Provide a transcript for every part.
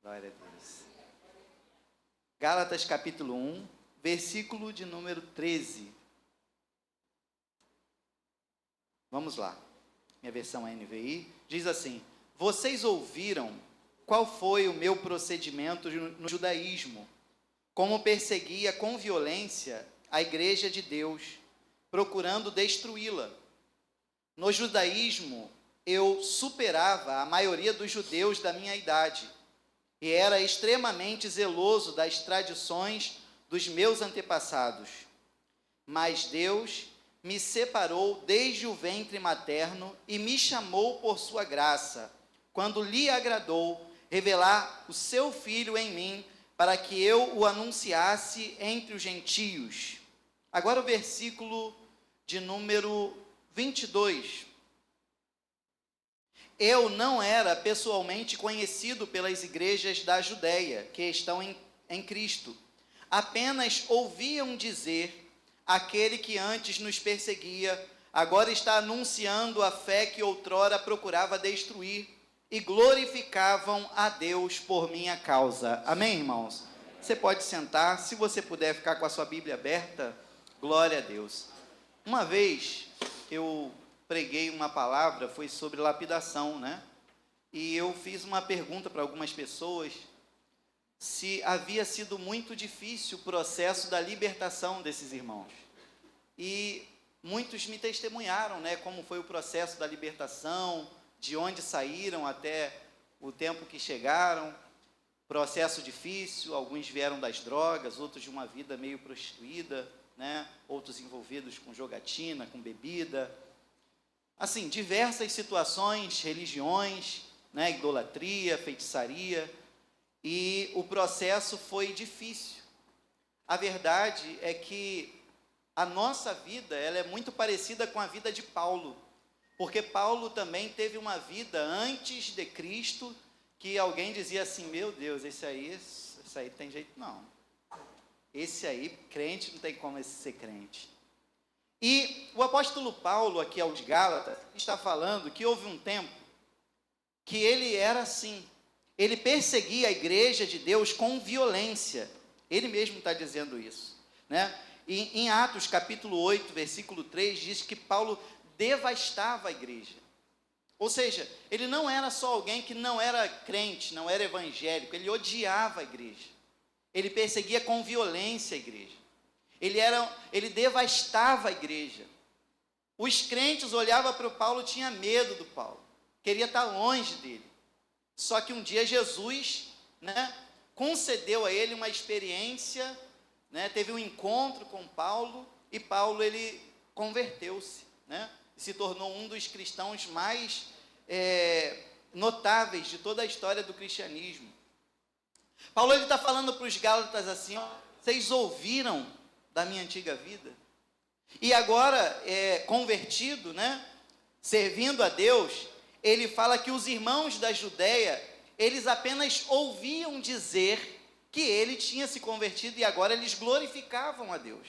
Glória a Deus. Gálatas capítulo 1, versículo de número 13. Vamos lá. Minha versão é NVI. Diz assim: vocês ouviram qual foi o meu procedimento no judaísmo, como perseguia com violência a igreja de Deus, procurando destruí-la. No judaísmo, eu superava a maioria dos judeus da minha idade e era extremamente zeloso das tradições dos meus antepassados. Mas Deus me separou desde o ventre materno e me chamou por sua graça, quando lhe agradou revelar o seu Filho em mim, para que eu o anunciasse entre os gentios. Agora o versículo de número 22. Eu não era pessoalmente conhecido pelas igrejas da Judéia, que estão em Cristo. Apenas ouviam dizer: aquele que antes nos perseguia, agora está anunciando a fé que outrora procurava destruir, e glorificavam a Deus por minha causa. Amém, irmãos? Você pode sentar, se você puder ficar com a sua Bíblia aberta, glória a Deus. Uma vez eu preguei uma palavra, foi sobre lapidação, né? E eu fiz uma pergunta para algumas pessoas, se havia sido muito difícil o processo da libertação desses irmãos. E muitos me testemunharam, né, como foi o processo da libertação, de onde saíram até o tempo que chegaram. Processo difícil, alguns vieram das drogas, outros de uma vida meio prostituída, né, outros envolvidos com jogatina, com bebida. Assim, diversas situações, religiões, né, idolatria, feitiçaria, e o processo foi difícil. A verdade é que a nossa vida, ela é muito parecida com a vida de Paulo, porque Paulo também teve uma vida antes de Cristo, que alguém dizia assim: meu Deus, esse aí tem jeito não. Esse aí, crente, não tem como esse ser crente. E o apóstolo Paulo, aqui aos Gálatas, está falando que houve um tempo que ele era assim. Ele perseguia a igreja de Deus com violência. Ele mesmo está dizendo isso, né? E em Atos capítulo 8, versículo 3, diz que Paulo devastava a igreja. Ou seja, ele não era só alguém que não era crente, não era evangélico, ele odiava a igreja. Ele perseguia com violência a igreja. Ele devastava a igreja. Os crentes olhavam para o Paulo, tinha medo do Paulo, queria estar longe dele. Só que um dia Jesus, né, concedeu a ele uma experiência, né, teve um encontro com Paulo, e Paulo ele converteu-se, né, se tornou um dos cristãos mais notáveis de toda a história do cristianismo. Paulo está falando para os Gálatas assim: ó, vocês ouviram da minha antiga vida, e agora, convertido, né, servindo a Deus, ele fala que os irmãos da Judéia, eles apenas ouviam dizer que ele tinha se convertido, e agora eles glorificavam a Deus.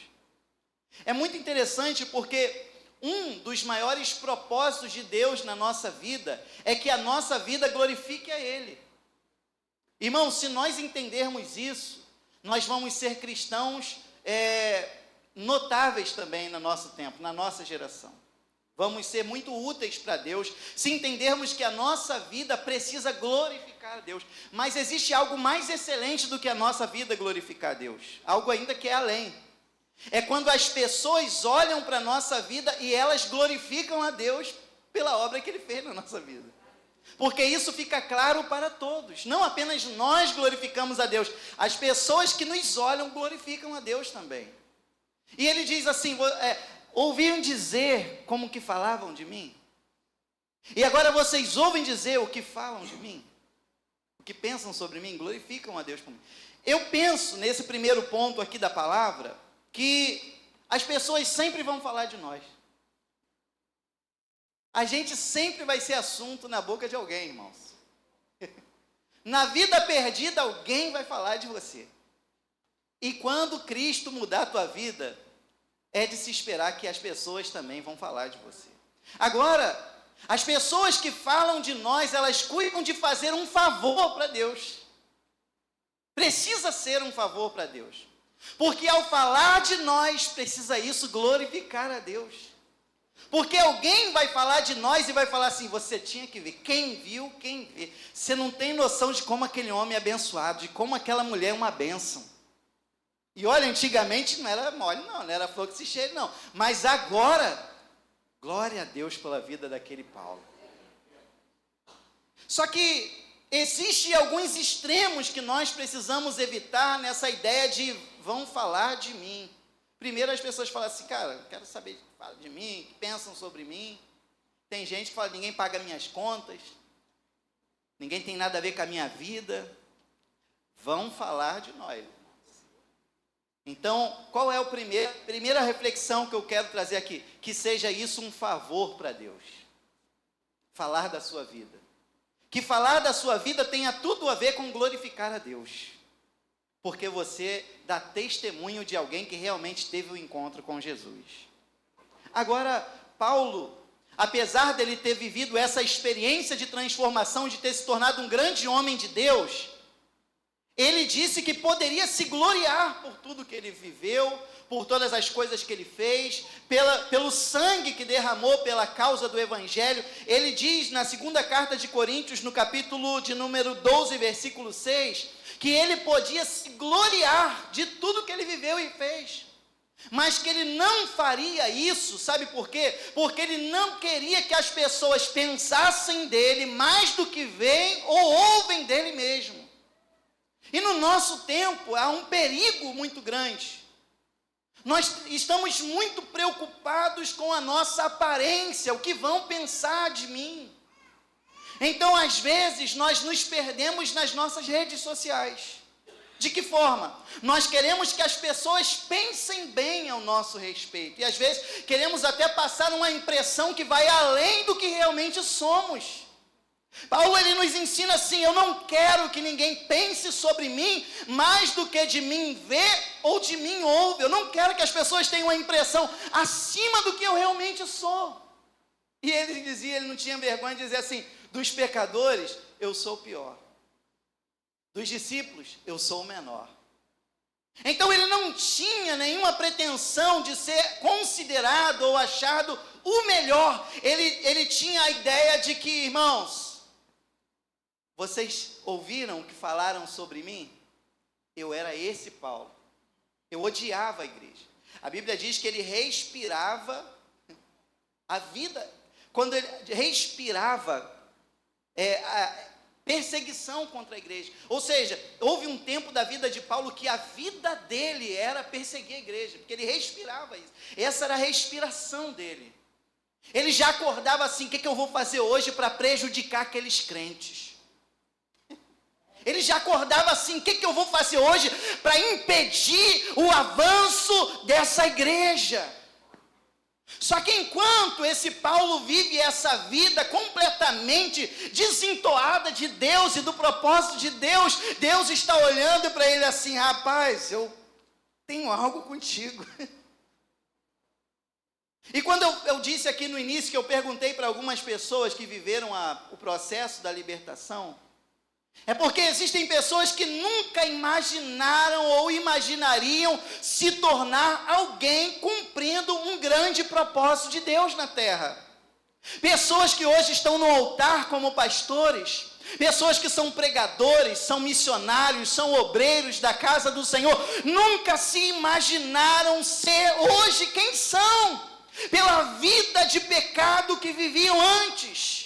É muito interessante, porque um dos maiores propósitos de Deus na nossa vida é que a nossa vida glorifique a Ele. Irmão, se nós entendermos isso, nós vamos ser cristãos notáveis também no nosso tempo, na nossa geração. Vamos ser muito úteis para Deus, se entendermos que a nossa vida precisa glorificar a Deus. Mas existe algo mais excelente do que a nossa vida glorificar a Deus, algo ainda que é além. É quando as pessoas olham para a nossa vida e elas glorificam a Deus pela obra que Ele fez na nossa vida. Porque isso fica claro para todos. Não apenas nós glorificamos a Deus, as pessoas que nos olham glorificam a Deus também. E ele diz assim: ouviram dizer como que falavam de mim? E agora vocês ouvem dizer o que falam de mim? O que pensam sobre mim? Glorificam a Deus por mim. Eu penso, nesse primeiro ponto aqui da palavra, que as pessoas sempre vão falar de nós. A gente sempre vai ser assunto na boca de alguém, irmãos. Na vida perdida, alguém vai falar de você. E quando Cristo mudar a tua vida, é de se esperar que as pessoas também vão falar de você. Agora, as pessoas que falam de nós, elas cuidam de fazer um favor para Deus. Precisa ser um favor para Deus. Porque ao falar de nós, precisa isso glorificar a Deus. Porque alguém vai falar de nós e vai falar assim, você tinha que ver. Quem viu, quem vê. Você não tem noção de como aquele homem é abençoado, de como aquela mulher é uma bênção. E olha, antigamente não era mole não era flor que se cheire não. Mas agora, glória a Deus pela vida daquele Paulo. Só que existem alguns extremos que nós precisamos evitar nessa ideia de vão falar de mim. Primeiro as pessoas falam assim, cara, eu quero saber o que fala de mim, o que pensam sobre mim. Tem gente que fala, ninguém paga minhas contas, ninguém tem nada a ver com a minha vida. Vão falar de nós. Então, qual é a primeira reflexão que eu quero trazer aqui? Que seja isso um favor para Deus. Falar da sua vida. Que falar da sua vida tenha tudo a ver com glorificar a Deus. Porque você dá testemunho de alguém que realmente teve um encontro com Jesus. Agora, Paulo, apesar dele ter vivido essa experiência de transformação, de ter se tornado um grande homem de Deus, ele disse que poderia se gloriar por tudo que ele viveu, por todas as coisas que ele fez, pelo sangue que derramou pela causa do Evangelho. Ele diz na segunda carta de Coríntios, no capítulo de número 12, versículo 6, que ele podia se gloriar de tudo que ele viveu e fez, mas que ele não faria isso, sabe por quê? Porque ele não queria que as pessoas pensassem dele mais do que veem ou ouvem dele mesmo. E no nosso tempo há um perigo muito grande. Nós estamos muito preocupados com a nossa aparência, o que vão pensar de mim. Então, às vezes, nós nos perdemos nas nossas redes sociais. De que forma? Nós queremos que as pessoas pensem bem ao nosso respeito. E às vezes queremos até passar uma impressão que vai além do que realmente somos. Paulo, ele nos ensina assim, eu não quero que ninguém pense sobre mim mais do que de mim vê ou de mim ouve. Eu não quero que as pessoas tenham uma impressão acima do que eu realmente sou. E ele dizia, ele não tinha vergonha de dizer assim, dos pecadores, eu sou o pior. Dos discípulos, eu sou o menor. Então ele não tinha nenhuma pretensão de ser considerado ou achado o melhor. Ele tinha a ideia de que, irmãos, vocês ouviram o que falaram sobre mim? Eu era esse Paulo. Eu odiava a igreja. A Bíblia diz que ele respirava a vida. Quando ele respirava a perseguição contra a igreja. Ou seja, houve um tempo da vida de Paulo que a vida dele era perseguir a igreja, porque ele respirava isso. Essa era a respiração dele. Ele já acordava assim, o que eu vou fazer hoje para prejudicar aqueles crentes? Ele já acordava assim, o que eu vou fazer hoje para impedir o avanço dessa igreja? Só que enquanto esse Paulo vive essa vida completamente desentoada de Deus e do propósito de Deus, Deus está olhando para ele assim, rapaz, eu tenho algo contigo. E quando eu disse aqui no início que eu perguntei para algumas pessoas que viveram o processo da libertação, é porque existem pessoas que nunca imaginaram ou imaginariam se tornar alguém cumprindo um grande propósito de Deus na terra. Pessoas que hoje estão no altar como pastores, pessoas que são pregadores, são missionários, são obreiros da casa do Senhor, nunca se imaginaram ser hoje quem são, pela vida de pecado que viviam antes.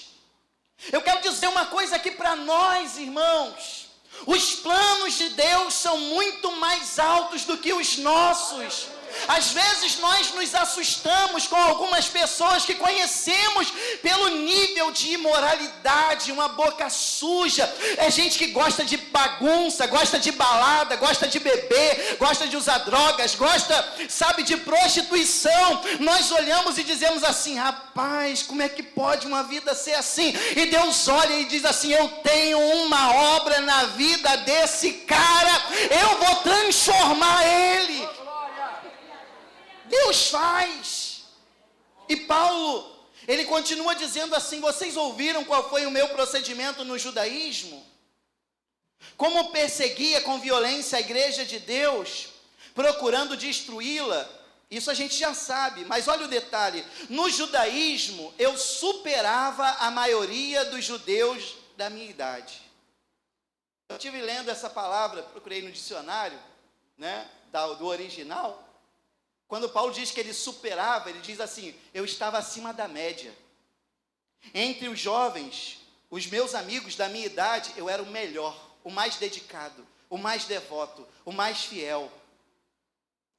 Eu quero dizer uma coisa aqui para nós, irmãos. Os planos de Deus são muito mais altos do que os nossos. Às vezes nós nos assustamos com algumas pessoas que conhecemos pelo nível de imoralidade, uma boca suja. É gente que gosta de bagunça, gosta de balada, gosta de beber, gosta de usar drogas, gosta, sabe, de prostituição. Nós olhamos e dizemos assim, rapaz, como é que pode uma vida ser assim? E Deus olha e diz assim, eu tenho uma obra na vida desse cara, eu vou transformar ele. Deus faz. E Paulo, ele continua dizendo assim, vocês ouviram qual foi o meu procedimento no judaísmo? como perseguia com violência a igreja de Deus, procurando destruí-la. Isso a gente já sabe, mas olha o detalhe: no judaísmo eu superava a maioria dos judeus da minha idade. Eu estive lendo essa palavra, procurei no dicionário, né, do original. Quando Paulo diz que ele superava, ele diz assim: eu estava acima da média. Entre os jovens, os meus amigos da minha idade, eu era o melhor, o mais dedicado, o mais devoto, o mais fiel.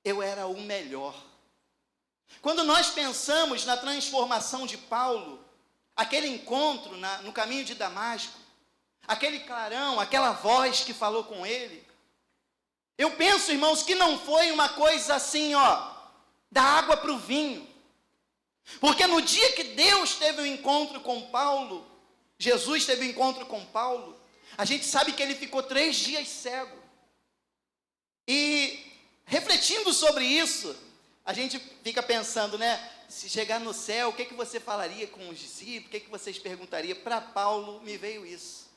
Eu era o melhor. Quando nós pensamos na transformação de Paulo, aquele encontro no caminho de Damasco, aquele clarão, aquela voz que falou com ele, eu penso, irmãos, que não foi uma coisa assim, da água para o vinho. Porque no dia que Deus teve o encontro com Paulo, Jesus teve o encontro com Paulo, a gente sabe que ele ficou 3 dias cego. E refletindo sobre isso, a gente fica pensando, né? Se chegar no céu, o que você falaria com os discípulos? O que vocês perguntariam? Para Paulo me veio isso.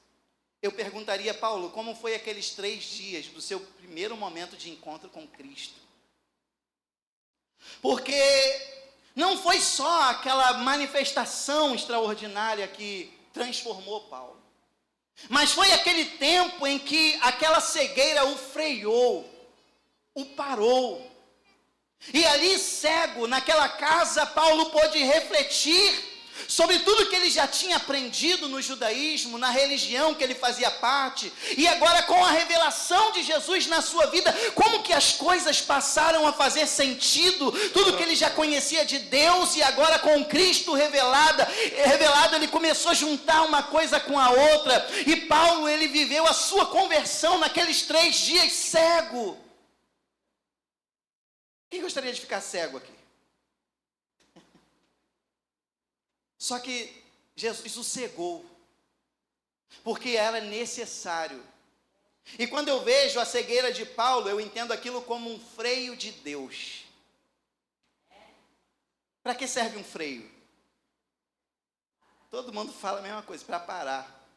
Eu perguntaria: Paulo, como foi aqueles 3 dias do seu primeiro momento de encontro com Cristo? Porque não foi só aquela manifestação extraordinária que transformou Paulo, mas foi aquele tempo em que aquela cegueira o freou, o parou. E ali, cego, naquela casa, Paulo pôde refletir sobre tudo que ele já tinha aprendido no judaísmo, na religião que ele fazia parte, e agora com a revelação de Jesus na sua vida, como que as coisas passaram a fazer sentido, tudo que ele já conhecia de Deus, e agora com Cristo revelado, ele começou a juntar uma coisa com a outra, e Paulo, ele viveu a sua conversão naqueles 3 dias cego. Quem gostaria de ficar cego aqui? Só que Jesus o cegou, porque era necessário. E quando eu vejo a cegueira de Paulo, eu entendo aquilo como um freio de Deus. Para que serve um freio? Todo mundo fala a mesma coisa: para parar.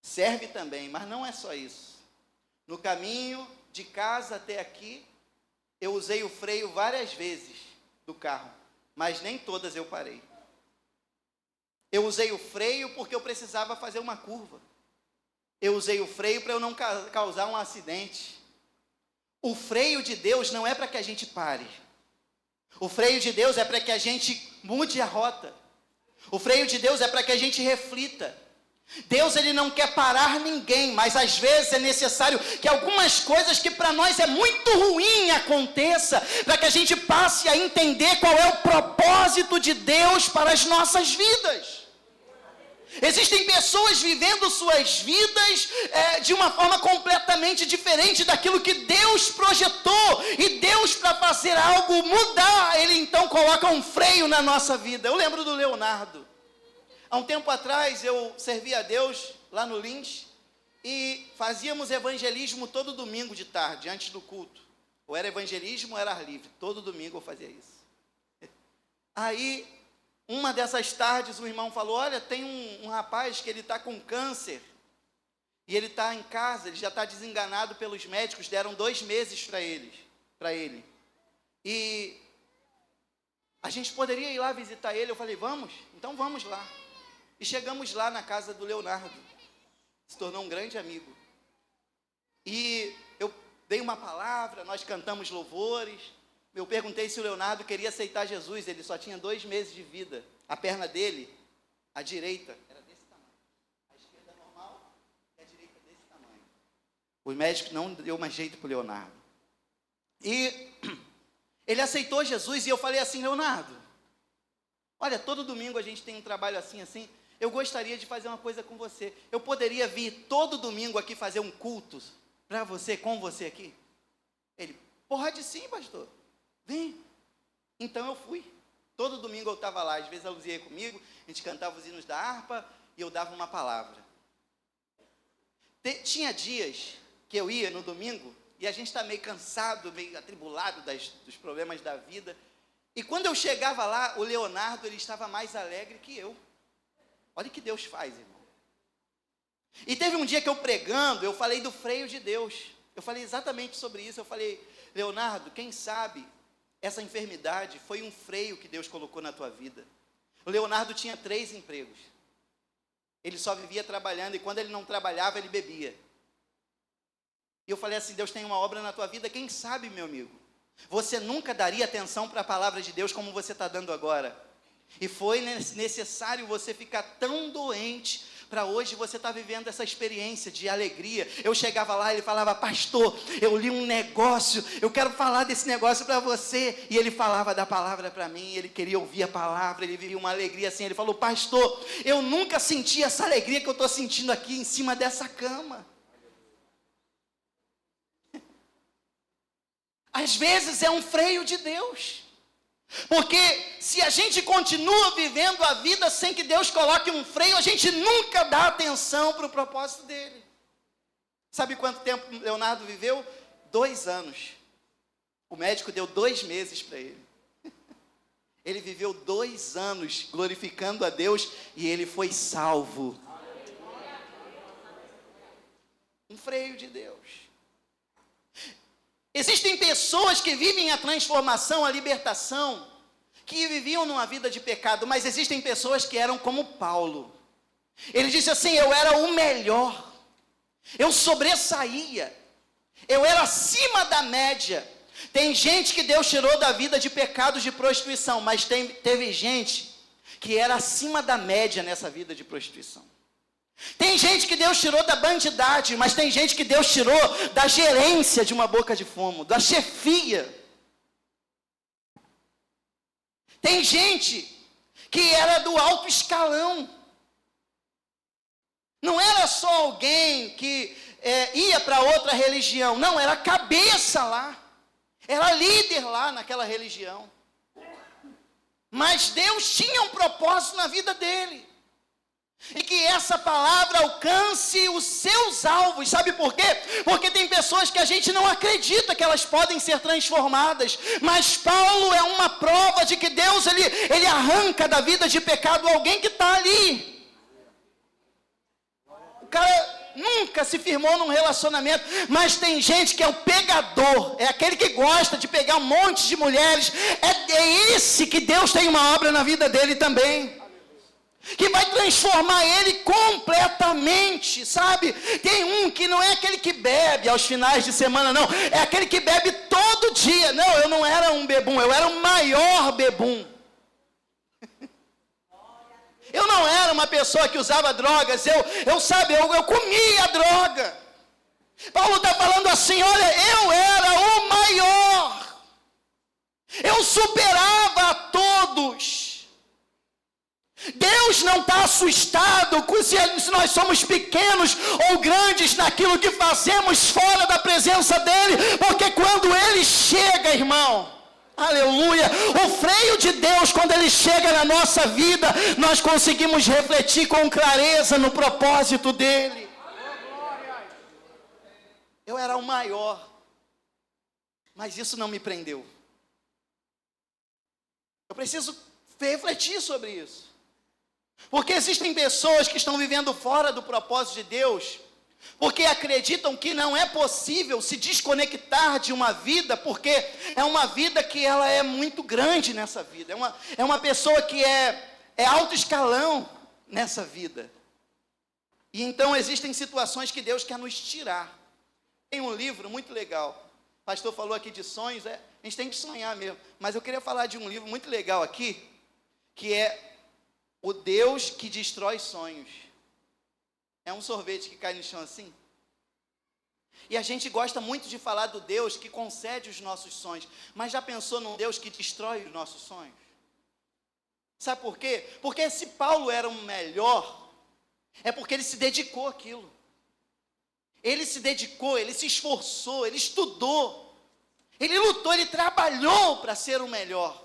Serve também, mas não é só isso. No caminho de casa até aqui, eu usei o freio várias vezes do carro, mas nem todas eu parei. Eu usei o freio porque eu precisava fazer uma curva. Eu usei o freio para eu não causar um acidente. O freio de Deus não é para que a gente pare. O freio de Deus é para que a gente mude a rota. O freio de Deus é para que a gente reflita. Deus, ele não quer parar ninguém, mas às vezes é necessário que algumas coisas que para nós é muito ruim aconteça, para que a gente passe a entender qual é o propósito de Deus para as nossas vidas. Existem pessoas vivendo suas vidas de uma forma completamente diferente daquilo que Deus projetou, e Deus, para fazer algo mudar, ele então coloca um freio na nossa vida. Eu lembro do Leonardo. Há um tempo atrás eu servia a Deus lá no Lins e fazíamos evangelismo todo domingo de tarde, antes do culto. Ou era evangelismo ou era ar livre, todo domingo eu fazia isso. Aí, uma dessas tardes, o irmão falou: olha, tem um rapaz que ele está com câncer, e ele está em casa, ele já está desenganado pelos médicos, deram 2 meses para ele. E a gente poderia ir lá visitar ele. Eu falei: vamos? Então vamos lá. E chegamos lá na casa do Leonardo, se tornou um grande amigo. E eu dei uma palavra, nós cantamos louvores. Eu perguntei se o Leonardo queria aceitar Jesus. Ele só tinha 2 meses de vida. A perna dele, a direita, era desse tamanho. A esquerda normal e a direita desse tamanho. O médico não deu mais jeito para o Leonardo. E ele aceitou Jesus, e eu falei assim: Leonardo, olha, todo domingo a gente tem um trabalho assim. Eu gostaria de fazer uma coisa com você. Eu poderia vir todo domingo aqui fazer um culto para você, com você aqui? Ele: pode sim, pastor. Vem. Então eu fui. Todo domingo eu estava lá. Às vezes a Luzia ia comigo, a gente cantava os hinos da harpa e eu dava uma palavra. Tinha dias que eu ia no domingo e a gente está meio cansado, meio atribulado dos problemas da vida. E quando eu chegava lá, o Leonardo, ele estava mais alegre que eu. Olha o que Deus faz, irmão. E teve um dia que eu pregando, eu falei do freio de Deus. Eu falei exatamente sobre isso. Eu falei, Leonardo, quem sabe essa enfermidade foi um freio que Deus colocou na tua vida. O Leonardo tinha 3 empregos. Ele só vivia trabalhando, e quando ele não trabalhava, ele bebia. E eu falei assim, Deus tem uma obra na tua vida, quem sabe, meu amigo, você nunca daria atenção para a palavra de Deus como você está dando agora. E foi necessário você ficar tão doente para hoje você estar vivendo essa experiência de alegria. Eu chegava lá, ele falava, pastor, eu li um negócio, eu quero falar desse negócio para você. E ele falava da palavra para mim, ele queria ouvir a palavra, ele vivia uma alegria assim. Ele falou, pastor, eu nunca senti essa alegria que eu estou sentindo aqui em cima dessa cama. Às vezes é um freio de Deus. Porque se a gente continua vivendo a vida sem que Deus coloque um freio, a gente nunca dá atenção para o propósito dele. Sabe quanto tempo Leonardo viveu? 2 anos. O médico deu 2 meses para ele. Ele viveu 2 anos glorificando a Deus e ele foi salvo. Um freio de Deus. Existem pessoas que vivem a transformação, a libertação, que viviam numa vida de pecado, mas existem pessoas que eram como Paulo. Ele disse assim, eu era o melhor, eu sobressaía, eu era acima da média. Tem gente que Deus tirou da vida de pecados de prostituição, mas teve gente que era acima da média nessa vida de prostituição. Tem gente que Deus tirou da bandidagem, mas tem gente que Deus tirou da gerência de uma boca de fumo, da chefia. Tem gente que era do alto escalão. Não era só alguém que ia para outra religião, não, era cabeça lá, era líder lá naquela religião. Mas Deus tinha um propósito na vida dele. E que essa palavra alcance os seus alvos. Sabe por quê? Porque tem pessoas que a gente não acredita que elas podem ser transformadas. Mas Paulo é uma prova de que Deus, ele arranca da vida de pecado alguém que está ali. O cara nunca se firmou num relacionamento, mas tem gente que é o pegador, é aquele que gosta de pegar um monte de mulheres. É esse que Deus tem uma obra na vida dele também, que vai transformar ele completamente, sabe? Tem um que não é aquele que bebe aos finais de semana, não. É aquele que bebe todo dia. Não, eu não era um bebum, eu era o maior bebum. Eu não era uma pessoa que usava drogas, eu comia droga. Paulo está falando assim, olha, eu era o maior. Eu superava a todos. Deus não está assustado se nós somos pequenos ou grandes naquilo que fazemos fora da presença dEle, porque quando Ele chega, irmão, aleluia, o freio de Deus, quando Ele chega na nossa vida, nós conseguimos refletir com clareza no propósito dEle. Eu era o maior, mas isso não me prendeu. Eu preciso refletir sobre isso. Porque existem pessoas que estão vivendo fora do propósito de Deus, porque acreditam que não é possível se desconectar de uma vida, porque é uma vida que ela é muito grande nessa vida, é uma pessoa que é alto escalão nessa vida. E então existem situações que Deus quer nos tirar. Tem um livro muito legal, o pastor falou aqui de sonhos, a gente tem que sonhar mesmo, mas eu queria falar de um livro muito legal aqui, que é O Deus que Destrói Sonhos. É um sorvete que cai no chão assim. E a gente gosta muito de falar do Deus que concede os nossos sonhos. Mas já pensou num Deus que destrói os nossos sonhos? Sabe por quê? Porque se Paulo era o melhor, é porque ele se dedicou àquilo. Ele se dedicou, ele se esforçou, ele estudou. Ele lutou, ele trabalhou para ser o melhor.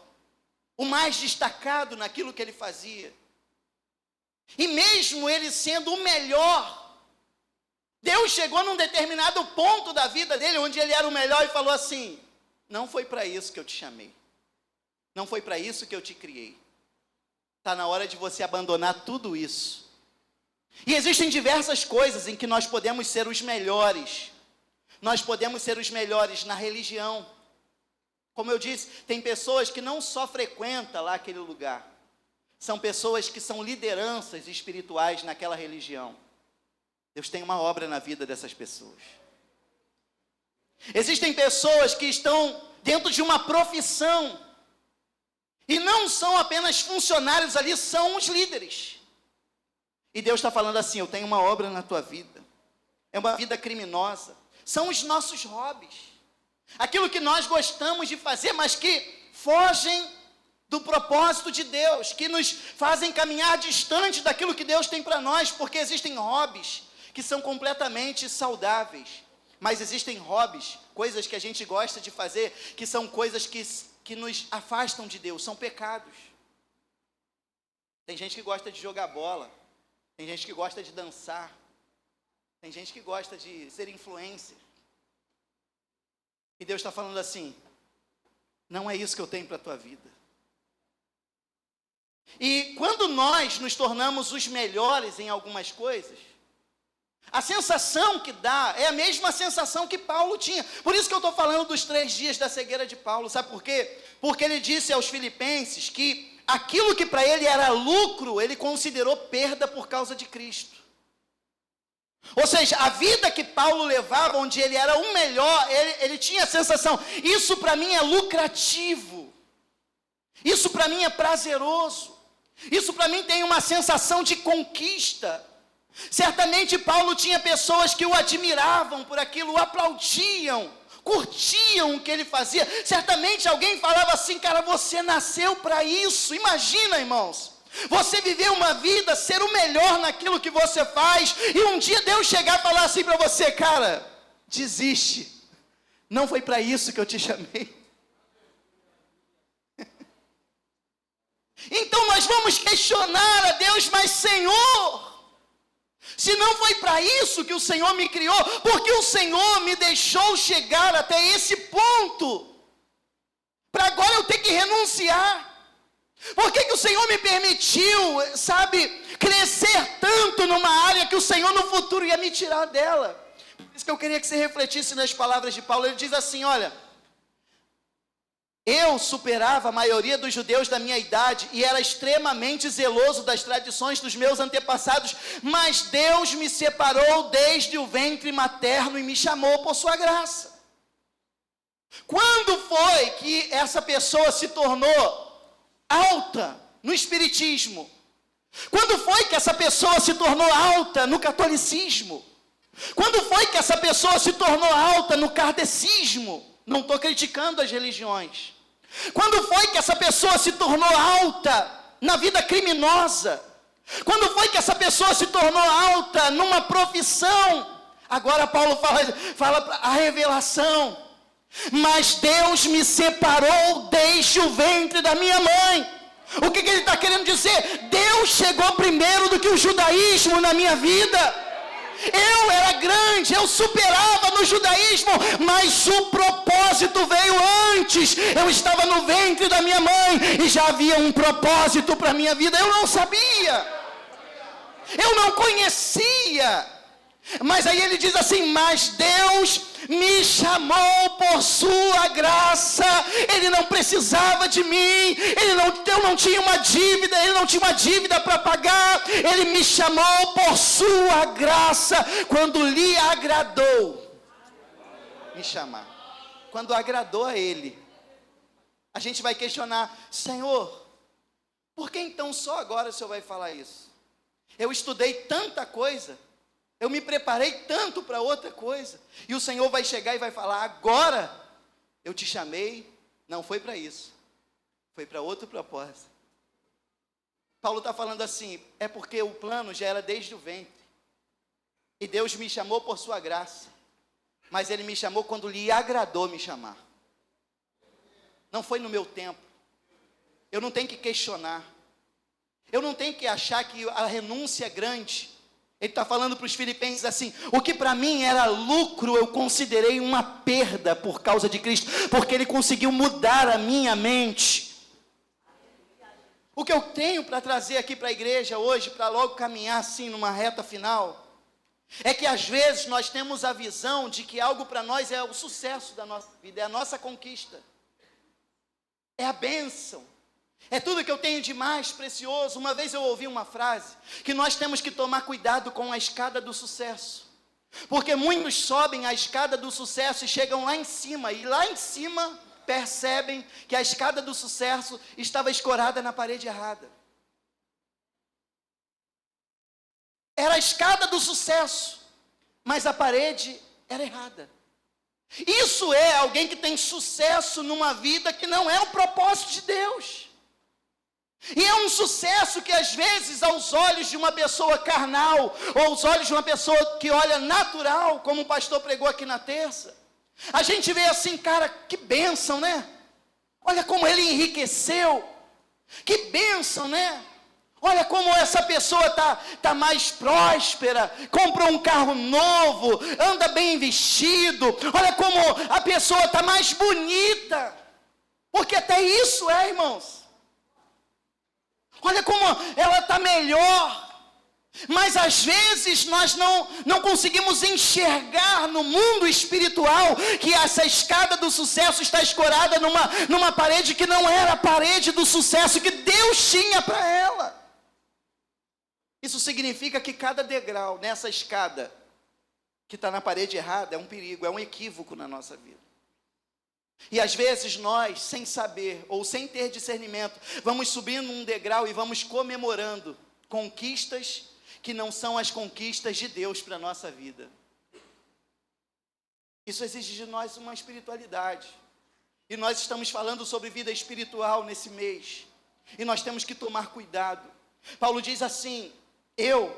O mais destacado naquilo que ele fazia. E mesmo ele sendo o melhor, Deus chegou num determinado ponto da vida dele, onde ele era o melhor, e falou assim, não foi para isso que eu te chamei. Não foi para isso que eu te criei. Está na hora de você abandonar tudo isso. E existem diversas coisas em que nós podemos ser os melhores. Nós podemos ser os melhores na religião. Como eu disse, tem pessoas que não só frequentam lá aquele lugar, são pessoas que são lideranças espirituais naquela religião. Deus tem uma obra na vida dessas pessoas. Existem pessoas que estão dentro de uma profissão, e não são apenas funcionários ali, são os líderes. E Deus está falando assim: eu tenho uma obra na tua vida. É uma vida criminosa. São os nossos hobbies. Aquilo que nós gostamos de fazer, mas que fogem do propósito de Deus, que nos fazem caminhar distante daquilo que Deus tem para nós, porque existem hobbies que são completamente saudáveis, mas existem hobbies, coisas que a gente gosta de fazer, que são coisas que nos afastam de Deus, são pecados. Tem gente que gosta de jogar bola, tem gente que gosta de dançar, tem gente que gosta de ser influencer. E Deus está falando assim: não é isso que eu tenho para a tua vida. E quando nós nos tornamos os melhores em algumas coisas, a sensação que dá é a mesma sensação que Paulo tinha. Por isso que eu estou falando dos 3 dias da cegueira de Paulo. Sabe por quê? Porque ele disse aos filipenses que aquilo que para ele era lucro, ele considerou perda por causa de Cristo. Ou seja, a vida que Paulo levava, onde ele era o melhor, ele tinha a sensação: isso para mim é lucrativo, isso para mim é prazeroso, isso para mim tem uma sensação de conquista. Certamente Paulo tinha pessoas que o admiravam por aquilo, o aplaudiam, curtiam o que ele fazia. Certamente alguém falava assim: cara, você nasceu para isso. Imagina, irmãos, você viver uma vida, ser o melhor naquilo que você faz, e um dia Deus chegar e falar assim para você: cara, desiste, não foi para isso que eu te chamei. Então nós vamos questionar a Deus: mas Senhor, se não foi para isso que o Senhor me criou, porque o Senhor me deixou chegar até esse ponto, para agora eu ter que renunciar? Por que o Senhor me permitiu, crescer tanto numa área que o Senhor no futuro ia me tirar dela? Por isso que eu queria que você refletisse nas palavras de Paulo. Ele diz assim: olha, eu superava a maioria dos judeus da minha idade e era extremamente zeloso das tradições dos meus antepassados, mas Deus me separou desde o ventre materno e me chamou por sua graça. Quando foi que essa pessoa se tornou alta no espiritismo? Quando foi que essa pessoa se tornou alta no catolicismo? Quando foi que essa pessoa se tornou alta no kardecismo? Não estou criticando as religiões. Quando foi que essa pessoa se tornou alta na vida criminosa? Quando foi que essa pessoa se tornou alta numa profissão? Agora Paulo fala a revelação: mas Deus me separou desde o ventre da minha mãe. O que ele está querendo dizer? Deus chegou primeiro do que o judaísmo na minha vida. Eu era grande, eu superava no judaísmo, mas o propósito veio antes. Eu estava no ventre da minha mãe e já havia um propósito para a minha vida. Eu não sabia, eu não conhecia. Mas aí ele diz assim: mas Deus me chamou por sua graça. Ele não precisava de mim, eu não tinha uma dívida, ele não tinha uma dívida para pagar. Ele me chamou por sua graça, quando lhe agradou me chamar, quando agradou a ele. A gente vai questionar: Senhor, por que então só agora o Senhor vai falar isso? Eu estudei tanta coisa, eu me preparei tanto para outra coisa, e o Senhor vai chegar e vai falar: agora eu te chamei, não foi para isso, foi para outro propósito. Paulo está falando assim: é porque o plano já era desde o ventre, e Deus me chamou por sua graça, mas Ele me chamou quando lhe agradou me chamar. Não foi no meu tempo. Eu não tenho que questionar, eu não tenho que achar que a renúncia é grande. Ele está falando para os filipenses assim: o que para mim era lucro, eu considerei uma perda por causa de Cristo, porque Ele conseguiu mudar a minha mente. O que eu tenho para trazer aqui para a igreja hoje, para logo caminhar assim numa reta final, é que às vezes nós temos a visão de que algo para nós é o sucesso da nossa vida, é a nossa conquista, é a bênção, é tudo que eu tenho de mais precioso. Uma vez eu ouvi uma frase, que nós temos que tomar cuidado com a escada do sucesso, porque muitos sobem a escada do sucesso e chegam lá em cima, e lá em cima percebem que a escada do sucesso estava escorada na parede errada. Era a escada do sucesso, mas a parede era errada. Isso é alguém que tem sucesso numa vida que não é o propósito de Deus. E é um sucesso que às vezes aos olhos de uma pessoa carnal, ou aos olhos de uma pessoa que olha natural, como o pastor pregou aqui na terça, a gente vê assim, cara, que bênção, né? Olha como ele enriqueceu, que bênção, né? Olha como essa pessoa tá mais próspera, comprou um carro novo, anda bem vestido. Olha como a pessoa está mais bonita, porque até isso é, irmãos. Olha como ela está melhor. Mas às vezes nós não conseguimos enxergar no mundo espiritual que essa escada do sucesso está escorada numa parede que não era a parede do sucesso que Deus tinha para ela. Isso significa que cada degrau nessa escada que está na parede errada é um perigo, é um equívoco na nossa vida. E às vezes nós, sem saber ou sem ter discernimento, vamos subindo um degrau e vamos comemorando conquistas que não são as conquistas de Deus para a nossa vida. Isso exige de nós uma espiritualidade. E nós estamos falando sobre vida espiritual nesse mês. E nós temos que tomar cuidado. Paulo diz assim: eu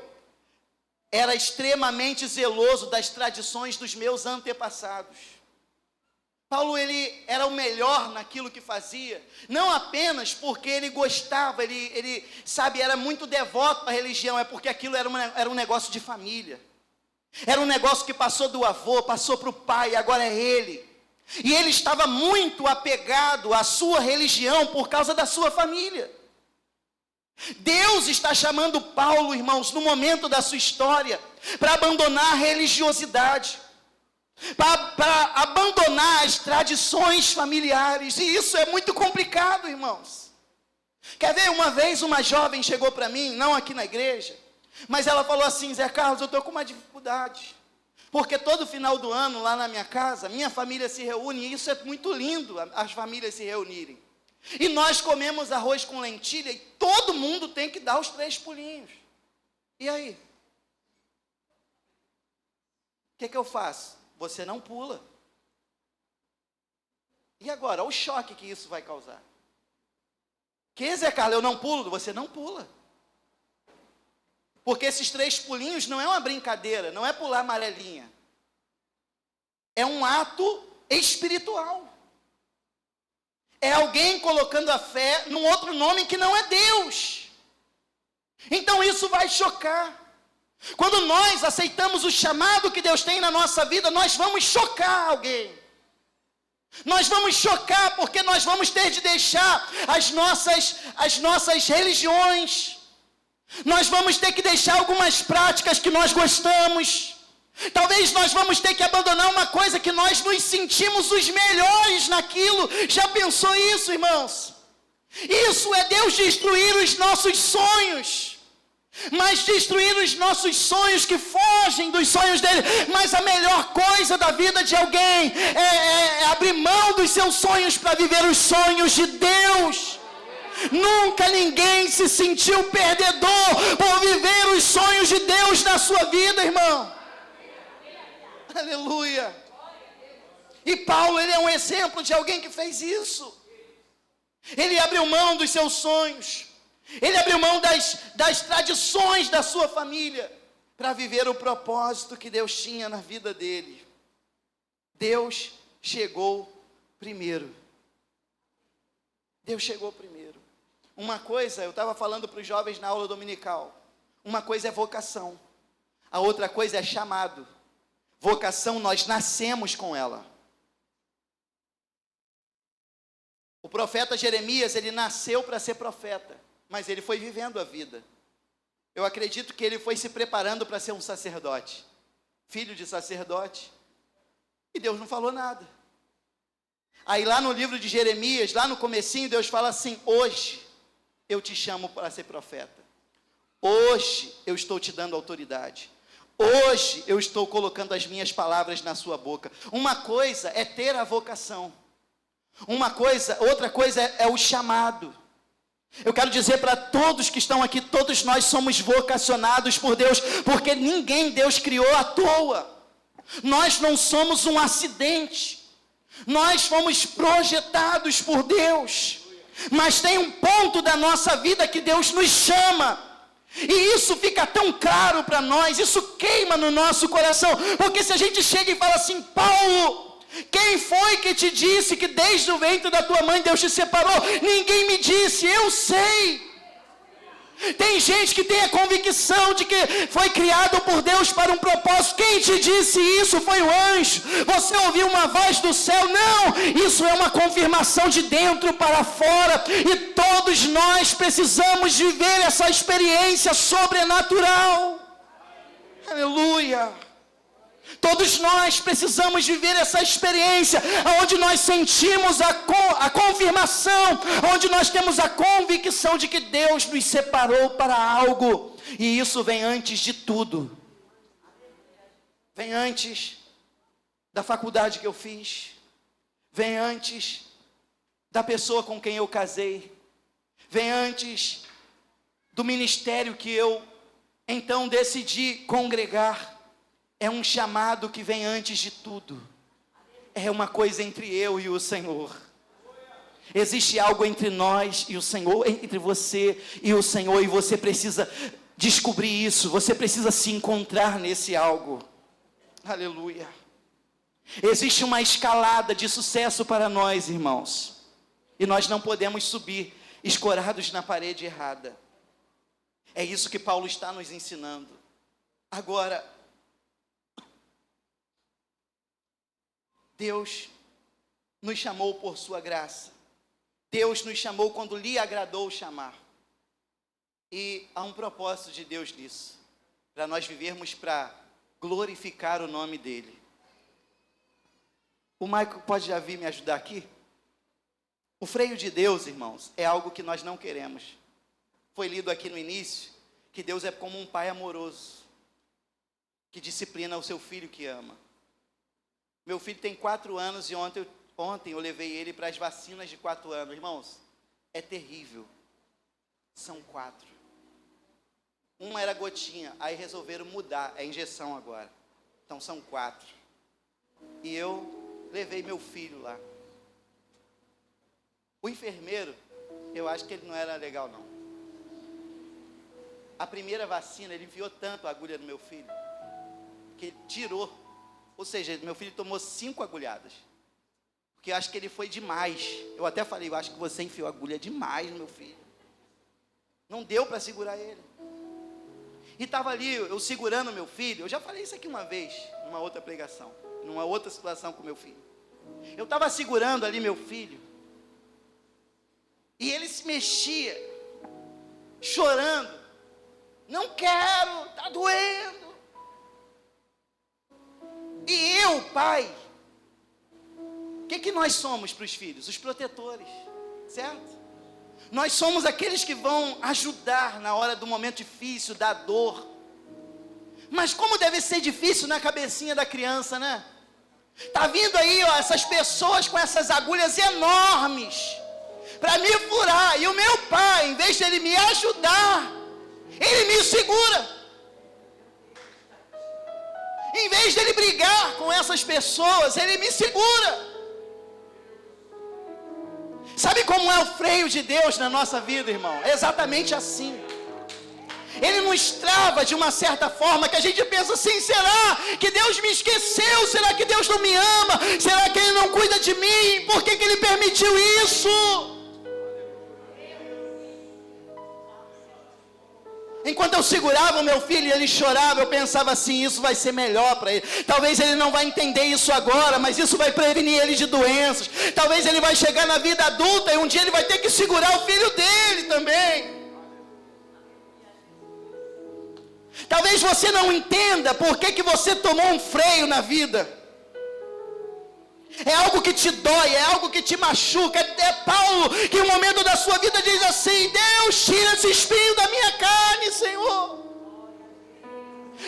era extremamente zeloso das tradições dos meus antepassados. Paulo, ele era o melhor naquilo que fazia, não apenas porque ele gostava, ele sabe, era muito devoto à religião, é porque aquilo era um negócio de família. Era um negócio que passou do avô, passou para o pai, agora é ele. E ele estava muito apegado à sua religião por causa da sua família. Deus está chamando Paulo, irmãos, no momento da sua história, para abandonar a religiosidade, para abandonar as tradições familiares. E isso é muito complicado, irmãos. Quer ver? Uma vez uma jovem chegou para mim, não aqui na igreja, mas ela falou assim: Zé Carlos, eu estou com uma dificuldade, porque todo final do ano lá na minha casa, minha família se reúne, e isso é muito lindo, as famílias se reunirem. E nós comemos arroz com lentilha e todo mundo tem que dar os 3 pulinhos. E aí? O que eu faço? Você não pula. E agora? Olha o choque que isso vai causar. Que, Zé Carlos, eu não pulo? Você não pula. Porque esses 3 pulinhos não é uma brincadeira, não é pular amarelinha. É um ato espiritual. É alguém colocando a fé num outro nome que não é Deus. Então isso vai chocar. Quando nós aceitamos o chamado que Deus tem na nossa vida, nós vamos chocar alguém. Nós vamos chocar porque nós vamos ter de deixar as nossas religiões. Nós vamos ter que deixar algumas práticas que nós gostamos. Talvez nós vamos ter que abandonar uma coisa que nós nos sentimos os melhores naquilo. Já pensou isso, irmãos? Isso é Deus destruir os nossos sonhos. Mas destruir os nossos sonhos que fogem dos sonhos dele. Mas a melhor coisa da vida de alguém é abrir mão dos seus sonhos para viver os sonhos de Deus. Nunca ninguém se sentiu perdedor por viver os sonhos de Deus na sua vida, irmão. Aleluia. E Paulo, ele é um exemplo de alguém que fez isso. Ele abriu mão dos seus sonhos. Ele abriu mão das tradições da sua família para viver o propósito que Deus tinha na vida dele. Deus chegou primeiro. Deus chegou primeiro. Uma coisa, eu estava falando para os jovens na aula dominical, uma coisa é vocação, a outra coisa é chamado. Vocação, nós nascemos com ela. O profeta Jeremias, ele nasceu para ser profeta. mas ele foi vivendo a vida. Eu acredito que ele foi se preparando para ser um sacerdote, filho de sacerdote, e Deus não falou nada. Aí lá no livro de Jeremias, lá no comecinho, Deus fala assim: hoje eu te chamo para ser profeta. Hoje eu estou te dando autoridade. Hoje eu estou colocando as minhas palavras na sua boca. Uma coisa é ter a vocação. Outra coisa é o chamado. Eu quero dizer para todos que estão aqui, todos nós somos vocacionados por Deus, porque ninguém Deus criou à toa. Nós não somos um acidente. Nós fomos projetados por Deus. Mas tem um ponto da nossa vida que Deus nos chama. E isso fica tão claro para nós, isso queima no nosso coração. Porque se a gente chega e fala assim: Paulo, quem foi que te disse que desde o ventre da tua mãe Deus te separou? Ninguém me disse, eu sei. Tem gente que tem a convicção de que foi criado por Deus para um propósito. Quem te disse isso? Foi o anjo. Você ouviu uma voz do céu? Não, isso é uma confirmação de dentro para fora. E todos nós precisamos viver essa experiência sobrenatural. Aleluia. Todos nós precisamos viver essa experiência, onde nós sentimos a confirmação, onde nós temos a convicção de que Deus nos separou para algo, e isso vem antes de tudo. Vem antes da faculdade que eu fiz, vem antes da pessoa com quem eu casei, vem antes do ministério que eu então decidi congregar. É um chamado que vem antes de tudo. É uma coisa entre eu e o Senhor. Existe algo entre nós e o Senhor, entre você e o Senhor, e você precisa descobrir isso, você precisa se encontrar nesse algo. Aleluia. Existe uma escalada de sucesso para nós, irmãos, e nós não podemos subir escorados na parede errada. É isso que Paulo está nos ensinando. Agora, Deus nos chamou por sua graça. Deus nos chamou quando lhe agradou chamar. E há um propósito de Deus nisso, para nós vivermos para glorificar o nome dEle. O Michael pode já vir me ajudar aqui? O freio de Deus, irmãos, é algo que nós não queremos. Foi lido aqui no início que Deus é como um pai amoroso, que disciplina o seu filho que ama. Meu filho tem 4 anos e ontem eu levei ele para as vacinas de 4 anos. Irmãos, é terrível. São 4. Uma era gotinha, aí resolveram mudar, é injeção agora. Então são 4. E eu levei meu filho lá. O enfermeiro, eu acho que ele não era legal não. A primeira vacina, ele enfiou tanto a agulha no meu filho, que ele tirou. Ou seja, meu filho tomou 5 agulhadas. Porque eu acho que ele foi demais. Eu até falei, eu acho que você enfiou a agulha demais no meu filho. Não deu para segurar ele. E estava ali, eu segurando meu filho. Eu já falei isso aqui uma vez, numa outra pregação. Numa outra situação com meu filho. Eu estava segurando ali meu filho. E ele se mexia, chorando. Não quero, está doendo. E eu, pai, o que nós somos para os filhos? Os protetores, certo? Nós somos aqueles que vão ajudar na hora do momento difícil, da dor. Mas como deve ser difícil na cabecinha da criança, né? Tá vindo aí, ó, essas pessoas com essas agulhas enormes para me furar. E o meu pai, em vez de ele me ajudar, ele me segura. Em vez de ele brigar com essas pessoas, ele me segura. Sabe como é o freio de Deus na nossa vida, irmão? É exatamente assim. Ele nos trava de uma certa forma que a gente pensa assim: será que Deus me esqueceu? Será que Deus não me ama? Será que Ele não cuida de mim? Por que Ele permitiu isso? Enquanto eu segurava o meu filho e ele chorava, eu pensava assim: isso vai ser melhor para ele. Talvez ele não vai entender isso agora, mas isso vai prevenir ele de doenças. Talvez ele vai chegar na vida adulta e um dia ele vai ter que segurar o filho dele também. Talvez você não entenda por que você tomou um freio na vida. É algo que te dói, é algo que te machuca. É Paulo que em um momento da sua vida diz assim: Deus, tira esse espinho da minha carne, Senhor.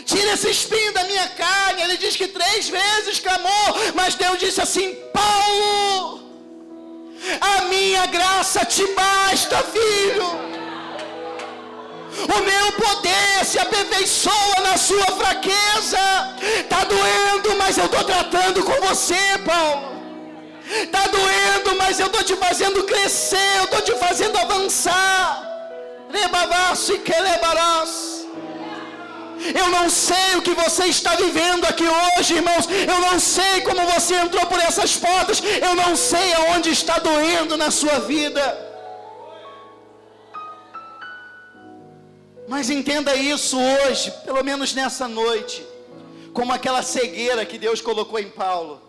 Tira esse espinho da minha carne. Ele diz que 3 vezes clamou, mas Deus disse assim: Paulo, a minha graça te basta, filho. O meu poder se aperfeiçoa na sua fraqueza. Está doendo, mas eu estou tratando com você, Paulo. Está doendo, mas eu estou te fazendo crescer, eu estou te fazendo avançar. Lebavasso e quelebarás. Eu não sei o que você está vivendo aqui hoje, irmãos. Eu não sei como você entrou por essas portas. Eu não sei aonde está doendo na sua vida. Mas entenda isso hoje, pelo menos nessa noite, como aquela cegueira que Deus colocou em Paulo.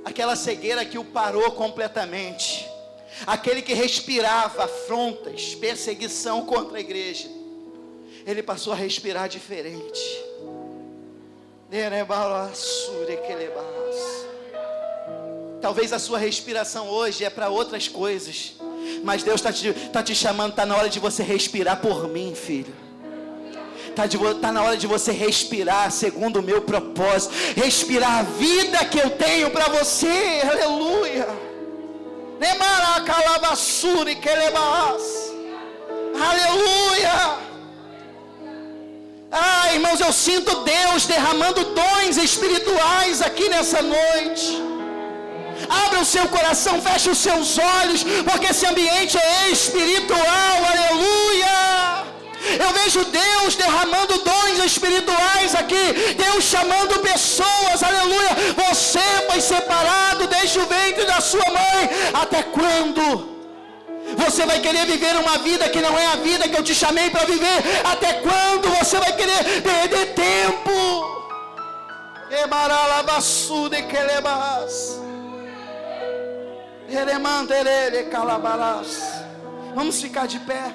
Aquela cegueira que o parou completamente. Aquele que respirava afrontas, perseguição contra a igreja. Ele passou a respirar diferente. Talvez a sua respiração hoje é para outras coisas, mas Deus está te chamando. Está na hora de você respirar por mim, filho. Está na hora de você respirar segundo o meu propósito. Respirar a vida que eu tenho para você. Aleluia. Aleluia. Ah, irmãos, eu sinto Deus derramando dons espirituais aqui nessa noite. Abra o seu coração, feche os seus olhos, porque esse ambiente é espiritual. Aleluia. Eu vejo Deus derramando dons espirituais aqui. Deus chamando pessoas. Aleluia. Você foi separado desde o ventre da sua mãe. Até quando você vai querer viver uma vida que não é a vida que eu te chamei para viver? Até quando você vai querer perder tempo? Vamos ficar de pé.